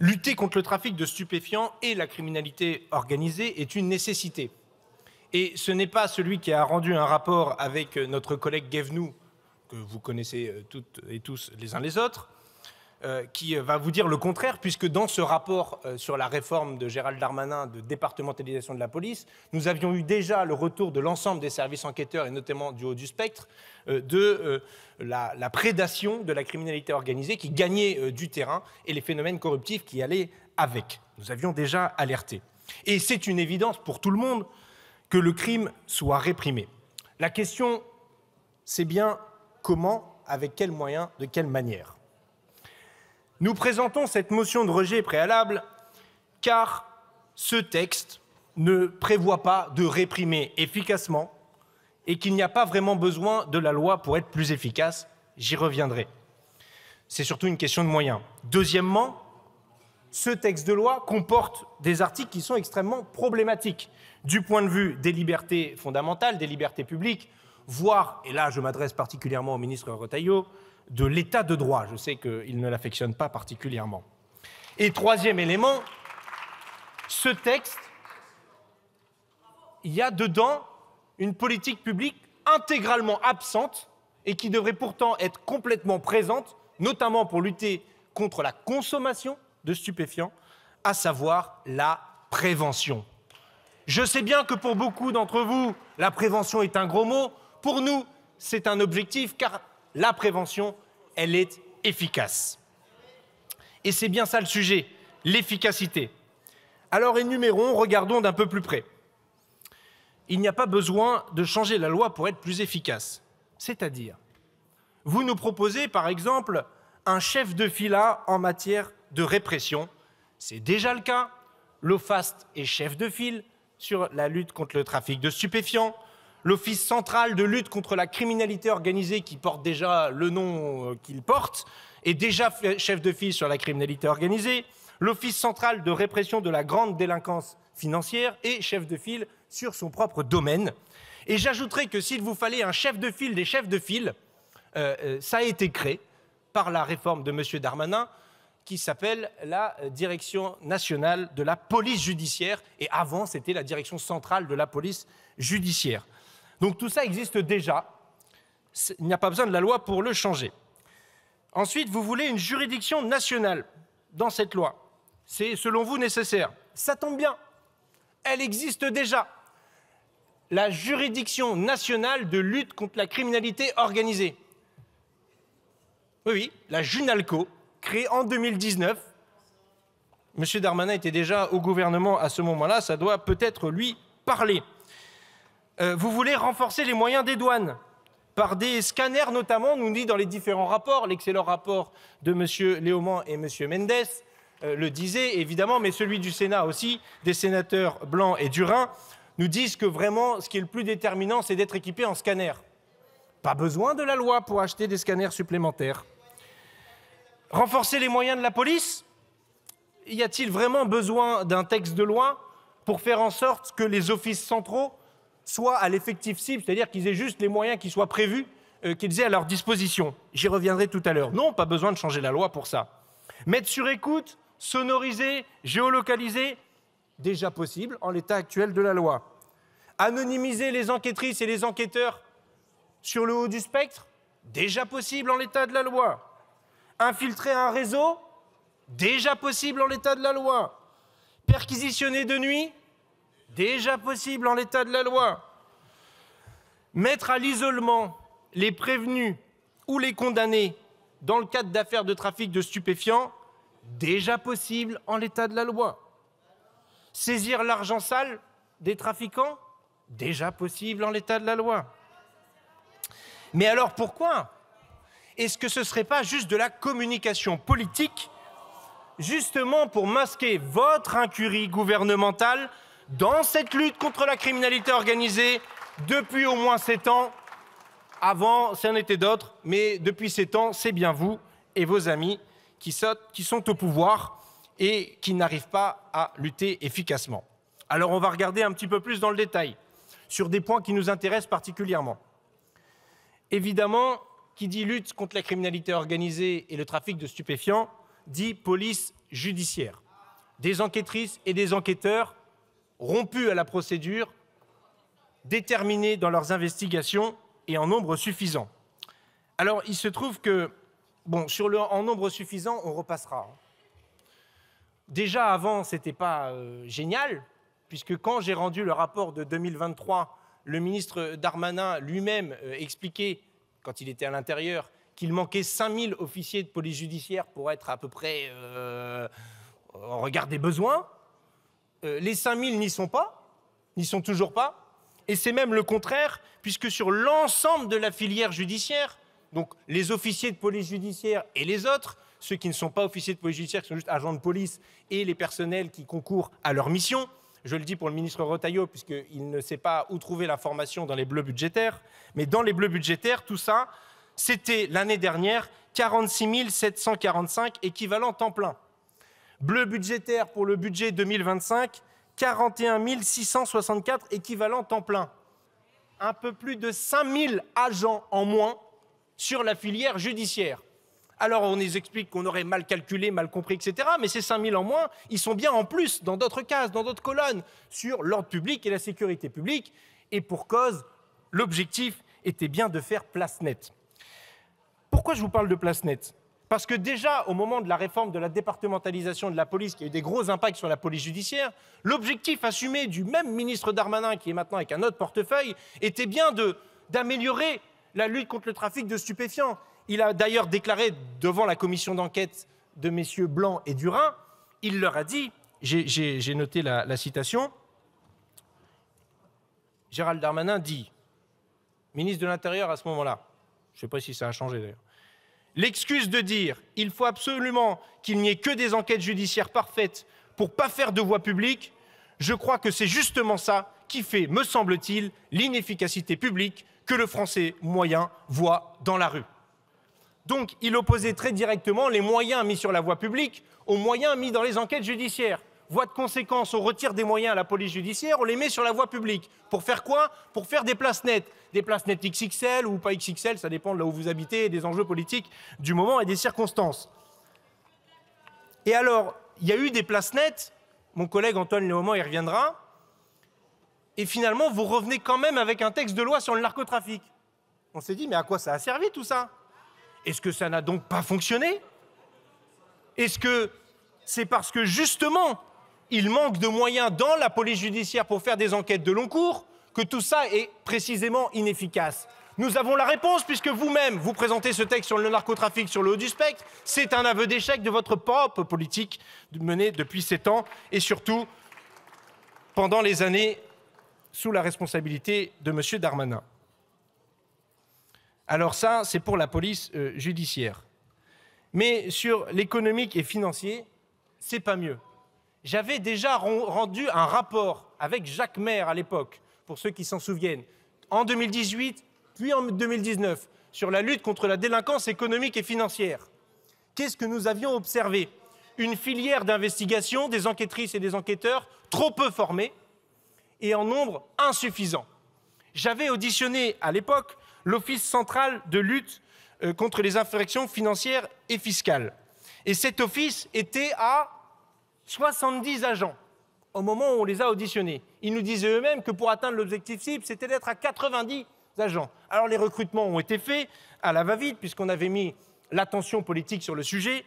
Lutter contre le trafic de stupéfiants et la criminalité organisée est une nécessité. Et ce n'est pas celui qui a rendu un rapport avec notre collègue Guévenoux, que vous connaissez toutes et tous les uns les autres, qui va vous dire le contraire, puisque dans ce rapport sur la réforme de Gérald Darmanin de départementalisation de la police, nous avions eu déjà le retour de l'ensemble des services enquêteurs, et notamment du haut du spectre, de la prédation de la criminalité organisée qui gagnait du terrain et les phénomènes corruptifs qui allaient avec. Nous avions déjà alerté. Et c'est une évidence pour tout le monde que le crime soit réprimé. La question, c'est bien comment, avec quels moyens, de quelle manière. Nous présentons cette motion de rejet préalable car ce texte ne prévoit pas de réprimer efficacement et qu'il n'y a pas vraiment besoin de la loi pour être plus efficace. J'y reviendrai. C'est surtout une question de moyens. Deuxièmement, ce texte de loi comporte des articles qui sont extrêmement problématiques du point de vue des libertés fondamentales, des libertés publiques, voire, et là je m'adresse particulièrement au ministre Retailleau, de l'état de droit. Je sais qu'il ne l'affectionne pas particulièrement. Et troisième élément, ce texte, il y a dedans une politique publique intégralement absente et qui devrait pourtant être complètement présente, notamment pour lutter contre la consommation de stupéfiants, à savoir la prévention. Je sais bien que pour beaucoup d'entre vous, la prévention est un gros mot. Pour nous, c'est un objectif, car la prévention, elle est efficace. Et c'est bien ça le sujet, l'efficacité. Alors énumérons, regardons d'un peu plus près. Il n'y a pas besoin de changer la loi pour être plus efficace. C'est-à-dire, vous nous proposez par exemple un chef de fila en matière de répression. C'est déjà le cas. L'OFAST est chef de file sur la lutte contre le trafic de stupéfiants. L'Office central de lutte contre la criminalité organisée, qui porte déjà le nom qu'il porte, est déjà chef de file sur la criminalité organisée. L'Office central de répression de la grande délinquance financière est chef de file sur son propre domaine. Et j'ajouterai que s'il vous fallait un chef de file des chefs de file, ça a été créé par la réforme de M. Darmanin, qui s'appelle la Direction nationale de la police judiciaire. Et avant, c'était la Direction centrale de la police judiciaire. Donc tout ça existe déjà. Il n'y a pas besoin de la loi pour le changer. Ensuite, vous voulez une juridiction nationale dans cette loi. C'est, selon vous, nécessaire. Ça tombe bien. Elle existe déjà. La juridiction nationale de lutte contre la criminalité organisée. Oui, la JUNALCO, créée en 2019. M. Darmanin était déjà au gouvernement à ce moment-là, ça doit peut-être lui parler. Vous voulez renforcer les moyens des douanes, par des scanners notamment, nous dit dans les différents rapports, l'excellent rapport de M. Léaumont et M. Mendes le disait évidemment, mais celui du Sénat aussi, des sénateurs Blanc et Durin, nous disent que vraiment ce qui est le plus déterminant, c'est d'être équipé en scanner. Pas besoin de la loi pour acheter des scanners supplémentaires. Renforcer les moyens de la police? Y a-t-il vraiment besoin d'un texte de loi pour faire en sorte que les offices centraux soient à l'effectif cible, c'est-à-dire qu'ils aient juste les moyens qui soient prévus, qu'ils aient à leur disposition? J'y reviendrai tout à l'heure. Non, pas besoin de changer la loi pour ça. Mettre sur écoute, sonoriser, géolocaliser, déjà possible en l'état actuel de la loi. Anonymiser les enquêtrices et les enquêteurs sur le haut du spectre, déjà possible en l'état de la loi. Infiltrer un réseau, déjà possible en l'état de la loi. Perquisitionner de nuit, déjà possible en l'état de la loi. Mettre à l'isolement les prévenus ou les condamnés dans le cadre d'affaires de trafic de stupéfiants, déjà possible en l'état de la loi. Saisir l'argent sale des trafiquants, déjà possible en l'état de la loi. Mais alors pourquoi est-ce que ce ne serait pas juste de la communication politique, justement pour masquer votre incurie gouvernementale dans cette lutte contre la criminalité organisée depuis au moins 7 ans? Avant, c'en était d'autres, mais depuis 7 ans, c'est bien vous et vos amis qui sont au pouvoir et qui n'arrivent pas à lutter efficacement. Alors on va regarder un petit peu plus dans le détail, sur des points qui nous intéressent particulièrement. Évidemment, qui dit lutte contre la criminalité organisée et le trafic de stupéfiants, dit police judiciaire. Des enquêtrices et des enquêteurs rompus à la procédure, déterminés dans leurs investigations et en nombre suffisant. Alors, il se trouve que, bon, en nombre suffisant, on repassera. Déjà, avant, ce n'était pas génial, puisque quand j'ai rendu le rapport de 2023, le ministre Darmanin lui-même expliquait, quand il était à l'intérieur, qu'il manquait 5000 officiers de police judiciaire pour être à peu près en regard des besoins. Les 5000 n'y sont pas, n'y sont toujours pas. Et c'est même le contraire, puisque sur l'ensemble de la filière judiciaire, donc les officiers de police judiciaire et les autres, ceux qui ne sont pas officiers de police judiciaire, qui sont juste agents de police, et les personnels qui concourent à leur mission, je le dis pour le ministre Retailleau, puisqu'il ne sait pas où trouver l'information dans les bleus budgétaires, mais dans les bleus budgétaires, tout ça, c'était l'année dernière 46 745 équivalents temps plein. Bleu budgétaire pour le budget 2025, 41 664 équivalents temps plein. Un peu plus de 5000 agents en moins sur la filière judiciaire. Alors on nous explique qu'on aurait mal calculé, mal compris, etc. Mais ces 5000 en moins, ils sont bien en plus dans d'autres cases, dans d'autres colonnes, sur l'ordre public et la sécurité publique. Et pour cause, l'objectif était bien de faire place nette. Pourquoi je vous parle de place nette ? Parce que déjà, au moment de la réforme de la départementalisation de la police, qui a eu des gros impacts sur la police judiciaire, l'objectif assumé du même ministre Darmanin, qui est maintenant avec un autre portefeuille, était bien d'améliorer la lutte contre le trafic de stupéfiants. Il a d'ailleurs déclaré devant la commission d'enquête de messieurs Blanc et Durin, il leur a dit, j'ai noté la citation, Gérald Darmanin dit, ministre de l'Intérieur à ce moment-là, je ne sais pas si ça a changé d'ailleurs, l'excuse de dire « il faut absolument qu'il n'y ait que des enquêtes judiciaires parfaites pour ne pas faire de voie publique », je crois que c'est justement ça qui fait, me semble-t-il, l'inefficacité publique que le Français moyen voit dans la rue. Donc, il opposait très directement les moyens mis sur la voie publique aux moyens mis dans les enquêtes judiciaires. Voie de conséquence, on retire des moyens à la police judiciaire, on les met sur la voie publique. Pour faire quoi ? Pour faire des places nettes. Des places nettes XXL ou pas XXL, ça dépend de là où vous habitez, et des enjeux politiques du moment et des circonstances. Et alors, il y a eu des places nettes, mon collègue Antoine Léaumont y reviendra, et finalement, vous revenez quand même avec un texte de loi sur le narcotrafic. On s'est dit, mais à quoi ça a servi tout ça ? Est-ce que ça n'a donc pas fonctionné ? Est-ce que c'est parce que justement, il manque de moyens dans la police judiciaire pour faire des enquêtes de long cours que tout ça est précisément inefficace ? Nous avons la réponse puisque vous-même, vous présentez ce texte sur le narcotrafic sur le haut du spectre. C'est un aveu d'échec de votre propre politique menée depuis 7 ans et surtout pendant les années sous la responsabilité de M. Darmanin. Alors ça, c'est pour la police judiciaire. Mais sur l'économique et financier, c'est pas mieux. J'avais déjà rendu un rapport avec Jacques Maire à l'époque, pour ceux qui s'en souviennent, en 2018, puis en 2019, sur la lutte contre la délinquance économique et financière. Qu'est-ce que nous avions observé ? Une filière d'investigation, des enquêtrices et des enquêteurs trop peu formés et en nombre insuffisant. J'avais auditionné à l'époque l'Office central de lutte contre les infractions financières et fiscales. Et cet office était à 70 agents au moment où on les a auditionnés. Ils nous disaient eux-mêmes que pour atteindre l'objectif cible, c'était d'être à 90 agents. Alors les recrutements ont été faits à la va-vite, puisqu'on avait mis l'attention politique sur le sujet.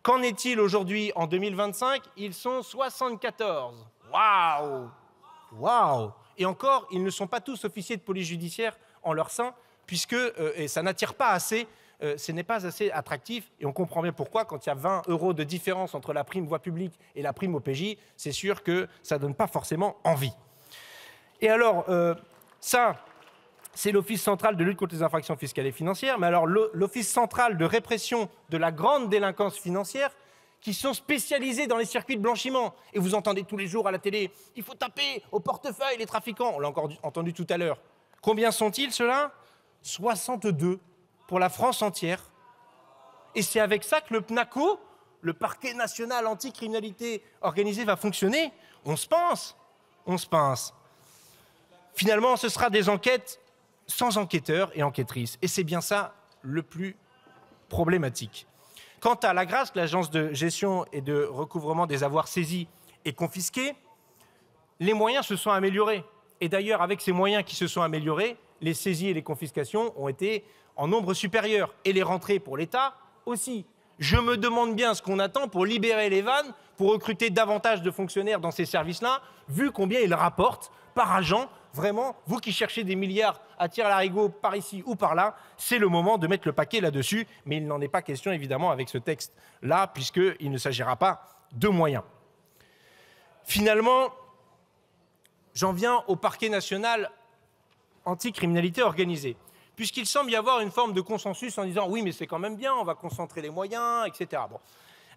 Qu'en est-il aujourd'hui en 2025 ? Ils sont 74. Waouh ! Waouh ! Et encore, ils ne sont pas tous officiers de police judiciaire en leur sein, puisque et ça n'attire pas assez, ce n'est pas assez attractif, et on comprend bien pourquoi, quand il y a 20 € de différence entre la prime voie publique et la prime OPJ, c'est sûr que ça ne donne pas forcément envie. Et alors, ça, c'est l'Office central de lutte contre les infractions fiscales et financières, mais alors l'Office central de répression de la grande délinquance financière, qui sont spécialisés dans les circuits de blanchiment. Et vous entendez tous les jours à la télé, il faut taper au portefeuille les trafiquants. On l'a encore entendu tout à l'heure. Combien sont-ils, ceux-là ? 62 pour la France entière. Et c'est avec ça que le PNACO, le parquet national anticriminalité organisée, va fonctionner. On se pince. Finalement, ce sera des enquêtes sans enquêteurs et enquêtrices. Et c'est bien ça le plus problématique. Quant à l'Agrasc, l'agence de gestion et de recouvrement des avoirs saisis et confisqués, les moyens se sont améliorés. Et d'ailleurs, avec ces moyens qui se sont améliorés, les saisies et les confiscations ont été en nombre supérieur. Et les rentrées pour l'État aussi. Je me demande bien ce qu'on attend pour libérer les vannes, pour recruter davantage de fonctionnaires dans ces services-là, vu combien ils rapportent par agent. Vraiment, vous qui cherchez des milliards à tire-larigot par ici ou par là, c'est le moment de mettre le paquet là-dessus. Mais il n'en est pas question, évidemment, avec ce texte-là, puisqu'il ne s'agira pas de moyens. Finalement, j'en viens au parquet national anticriminalité organisée, puisqu'il semble y avoir une forme de consensus en disant « oui, mais c'est quand même bien, on va concentrer les moyens, etc. » Bon.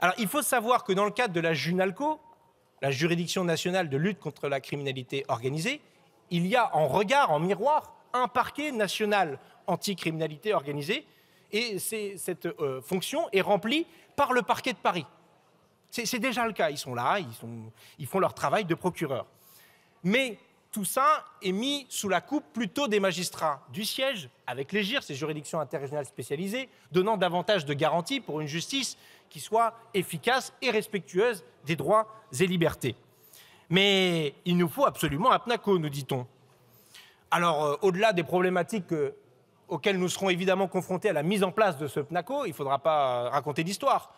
Alors, il faut savoir que dans le cadre de la JUNALCO, la Juridiction nationale de lutte contre la criminalité organisée, il y a en regard, en miroir, un parquet national anticriminalité organisée, et cette fonction est remplie par le parquet de Paris. C'est déjà le cas, ils sont là, ils font leur travail de procureur. Mais tout ça est mis sous la coupe plutôt des magistrats du siège, avec les JIRS, ces juridictions interrégionales spécialisées, donnant davantage de garanties pour une justice qui soit efficace et respectueuse des droits et libertés. Mais il nous faut absolument un PNACO, nous dit-on. Alors, au-delà des problématiques auxquelles nous serons évidemment confrontés à la mise en place de ce PNACO, il ne faudra pas raconter d'histoire.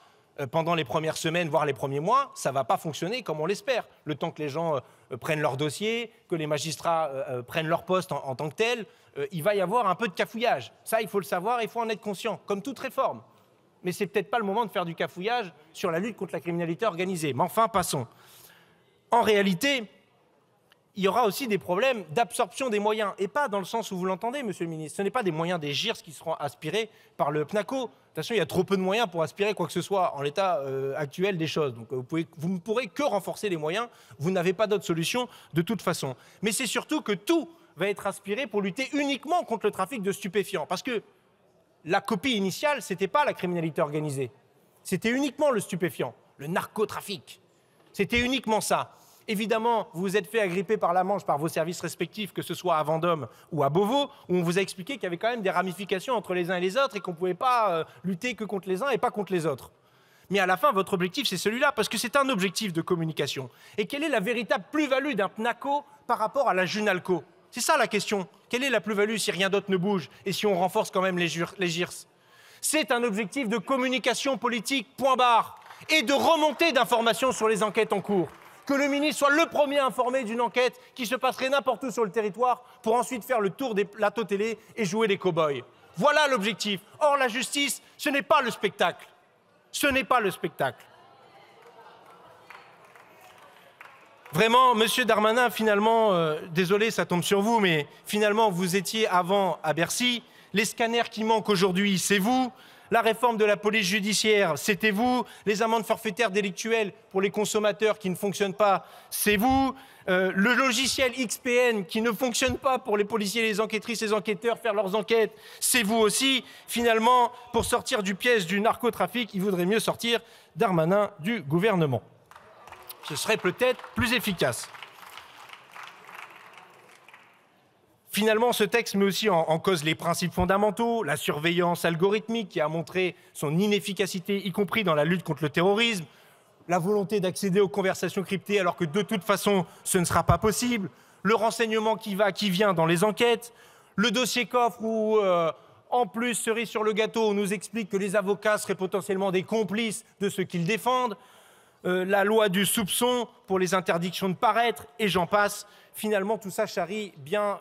Pendant les premières semaines, voire les premiers mois, ça ne va pas fonctionner comme on l'espère. Le temps que les gens prennent leur dossier, que les magistrats prennent leur poste en tant que tel, il va y avoir un peu de cafouillage. Ça, il faut le savoir, il faut en être conscient, comme toute réforme. Mais ce n'est peut-être pas le moment de faire du cafouillage sur la lutte contre la criminalité organisée. Mais enfin, passons. En réalité, il y aura aussi des problèmes d'absorption des moyens, et pas dans le sens où vous l'entendez, monsieur le ministre. Ce n'est pas des moyens des JIRS qui seront aspirés par le PNACO. De toute façon, il y a trop peu de moyens pour aspirer quoi que ce soit en l'état actuel des choses. Donc vous ne pourrez que renforcer les moyens, vous n'avez pas d'autre solution de toute façon. Mais c'est surtout que tout va être aspiré pour lutter uniquement contre le trafic de stupéfiants. Parce que la copie initiale, ce n'était pas la criminalité organisée. C'était uniquement le stupéfiant, le narcotrafic. C'était uniquement ça. Évidemment, vous vous êtes fait agripper par la Manche par vos services respectifs, que ce soit à Vendôme ou à Beauvau, où on vous a expliqué qu'il y avait quand même des ramifications entre les uns et les autres et qu'on ne pouvait pas lutter que contre les uns et pas contre les autres. Mais à la fin, votre objectif, c'est celui-là, parce que c'est un objectif de communication. Et quelle est la véritable plus-value d'un PNACO par rapport à la JUNALCO? C'est ça la question. Quelle est la plus-value si rien d'autre ne bouge et si on renforce quand même les JIRS? C'est un objectif de communication politique, point barre, et de remontée d'informations sur les enquêtes en cours. Que le ministre soit le premier informé d'une enquête qui se passerait n'importe où sur le territoire pour ensuite faire le tour des plateaux télé et jouer les cow-boys. Voilà l'objectif. Or, la justice, ce n'est pas le spectacle. Ce n'est pas le spectacle. Vraiment, monsieur Darmanin, finalement, désolé, ça tombe sur vous, mais finalement, vous étiez avant à Bercy. Les scanners qui manquent aujourd'hui, c'est vous. La réforme de la police judiciaire, c'était vous. Les amendes forfaitaires délictuelles pour les consommateurs qui ne fonctionnent pas, c'est vous. Le logiciel XPN qui ne fonctionne pas pour les policiers, les enquêtrices, les enquêteurs faire leurs enquêtes, c'est vous aussi. Finalement, pour sortir du piège du narcotrafic, il vaudrait mieux sortir Darmanin du gouvernement. Ce serait peut-être plus efficace. Finalement, ce texte met aussi en cause les principes fondamentaux, la surveillance algorithmique qui a montré son inefficacité, y compris dans la lutte contre le terrorisme, la volonté d'accéder aux conversations cryptées alors que de toute façon, ce ne sera pas possible, le renseignement qui vient dans les enquêtes, le dossier coffre où, en plus, cerise sur le gâteau, on nous explique que les avocats seraient potentiellement des complices de ceux qu'ils défendent, la loi du soupçon pour les interdictions de paraître, et j'en passe. Finalement, tout ça charrie bien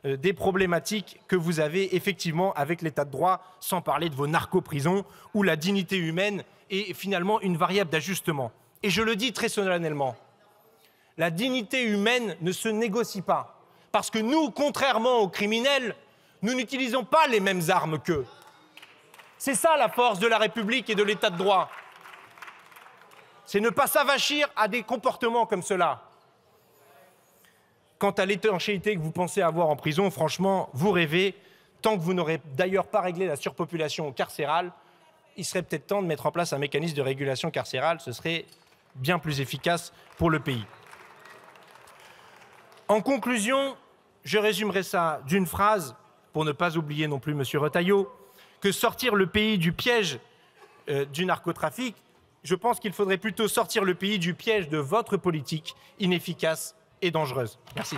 des problématiques que vous avez effectivement avec l'état de droit, sans parler de vos narco-prisons, où la dignité humaine est finalement une variable d'ajustement. Et je le dis très solennellement, la dignité humaine ne se négocie pas. Parce que nous, contrairement aux criminels, nous n'utilisons pas les mêmes armes qu'eux. C'est ça la force de la République et de l'état de droit. C'est ne pas s'avachir à des comportements comme cela. Quant à l'étanchéité que vous pensez avoir en prison, franchement, vous rêvez. Tant que vous n'aurez d'ailleurs pas réglé la surpopulation carcérale, il serait peut-être temps de mettre en place un mécanisme de régulation carcérale. Ce serait bien plus efficace pour le pays. En conclusion, je résumerai ça d'une phrase, pour ne pas oublier non plus M. Retailleau, que sortir le pays du piège du narcotrafic. Je pense qu'il faudrait plutôt sortir le pays du piège de votre politique inefficace et dangereuse. Merci.